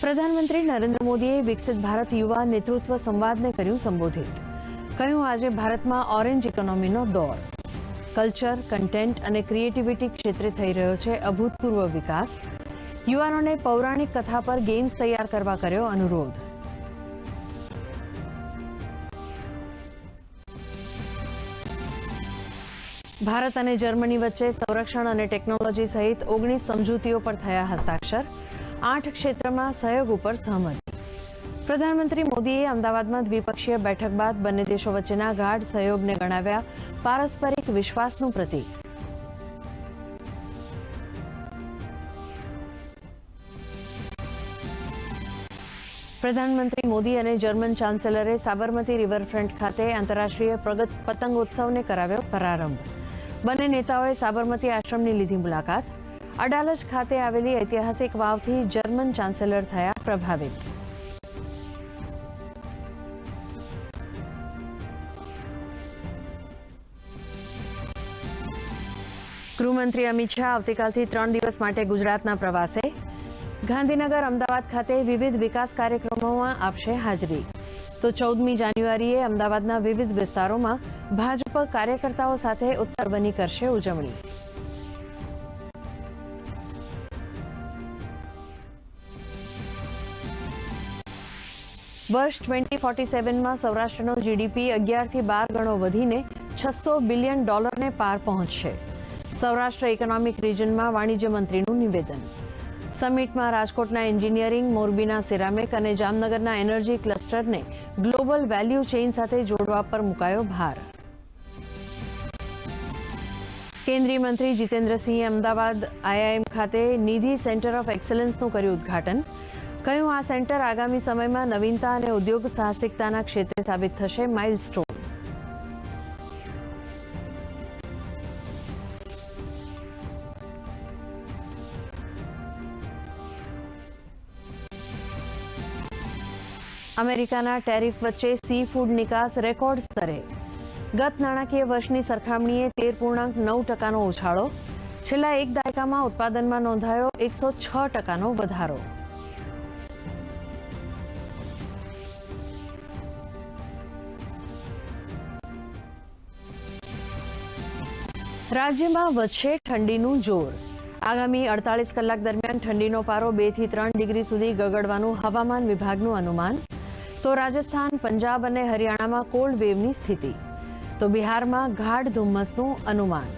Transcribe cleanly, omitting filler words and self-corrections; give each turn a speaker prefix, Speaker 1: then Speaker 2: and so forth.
Speaker 1: પ્રધાનમંત્રી નરેન્દ્ર મોદીએ વિકસિત ભારત યુવા નેતૃત્વ સંવાદને કર્યું સંબોધિત. કહ્યું, આજે ભારતમાં ઓરેન્જ ઇકોનોમીનો દોર. કલ્ચર, કન્ટેન્ટ અને ક્રિએટિવિટી ક્ષેત્રે થઈ રહ્યો છે અભૂતપૂર્વ વિકાસ. યુવાનોને પૌરાણિક કથા પર ગેમ્સ તૈયાર કરવા કર્યો અનુરોધ. ભારત અને જર્મની વચ્ચે સંરક્ષણ અને ટેકનોલોજી સહિત 19 સમજૂતીઓ પર થયા હસ્તાક્ષર. 8 ક્ષેત્રમાં સહયોગ ઉપર સહમતિ. પ્રધાનમંત્રી મોદીએ અમદાવાદમાં દ્વિપક્ષીય બેઠક બાદ બંને દેશો વચ્ચેના ગાઢ સહયોગને ગણાવ્યા પારસ્પરિક વિશ્વાસનું પ્રતીક. પ્રધાનમંત્રી મોદી અને જર્મન ચાન્સેલરે સાબરમતી રિવરફ્રન્ટ ખાતે આંતરરાષ્ટ્રીય પતંગોત્સવને કરાવ્યો પ્રારંભ. બંને નેતાઓએ સાબરમતી આશ્રમની લીધી મુલાકાત. અડાલજ ખાતે આવેલી ઐતિહાસિક વાવથી જર્મન ચાન્સેલર થયા પ્રભાવિત. ગૃહમંત્રી અમિત શાહ આવતીકાલથી 3 દિવસ માટે ગુજરાતના પ્રવાસે. ગાંધીનગર, અમદાવાદ ખાતે વિવિધ વિકાસ કાર્યક્રમોમાં આપશે હાજરી. તો 14મી જાન્યુઆરીએ અમદાવાદના વિવિધ વિસ્તારોમાં ભાજપ કાર્યકર્તાઓ સાથે ઉત્તર બની કરશે ઉજવણી. વર્ષ 2047માં સૌરાષ્ટ્રનો જીડીપી 11 થી 12 ગણો વધીને $600 બિલિયન પાર પહોંચશે. સૌરાષ્ટ્ર ઇકોનોમિક રિજનમાં વાણિજ્ય મંત્રીનું નિવેદન. સમિટમાં રાજકોટના એન્જિનિયરિંગ, મોરબીના સિરામિક અને જામનગરના એનર્જી ક્લસ્ટરને ગ્લોબલ વેલ્યુ ચેઇન સાથે જોડવા પર મુકાયો ભાર. કેન્દ્રીય મંત્રી જીતેન્દ્રસિંહે અમદાવાદ આઈઆઈએમ ખાતે નિધિ સેન્ટર ઓફ એક્સલન્સનું કર્યું ઉદ્ઘાટન. કહ્યું, આ સેન્ટર આગામી સમયમાં નવીનતા અને ઉદ્યોગ સાહસિકતાના ક્ષેત્રે સાબિત થશે માઇલસ્ટોન. અમેરિકાના ટેરિફ વચ્ચે સી ફૂડ નિકાસ રેકોર્ડ સ્તરે. ગત નાણાકીય વર્ષની સરખામણીએ 13.9% ઉછાળો. છેલ્લા એક દાયકામાં ઉત્પાદનમાં નોંધાયો 106% વધારો. રાજ્યમાં વધશે ઠંડીનું જોર. આગામી 48 કલાક દરમિયાન ઠંડીનો પારો 2 થી 3 ડિગ્રી સુધી ગગડવાનું હવામાન વિભાગનું અનુમાન. તો રાજસ્થાન, પંજાબ અને હરિયાણામાં કોલ્ડ વેવની સ્થિતિ. તો બિહારમાં ગાઢ ધુમ્મસનું અનુમાન.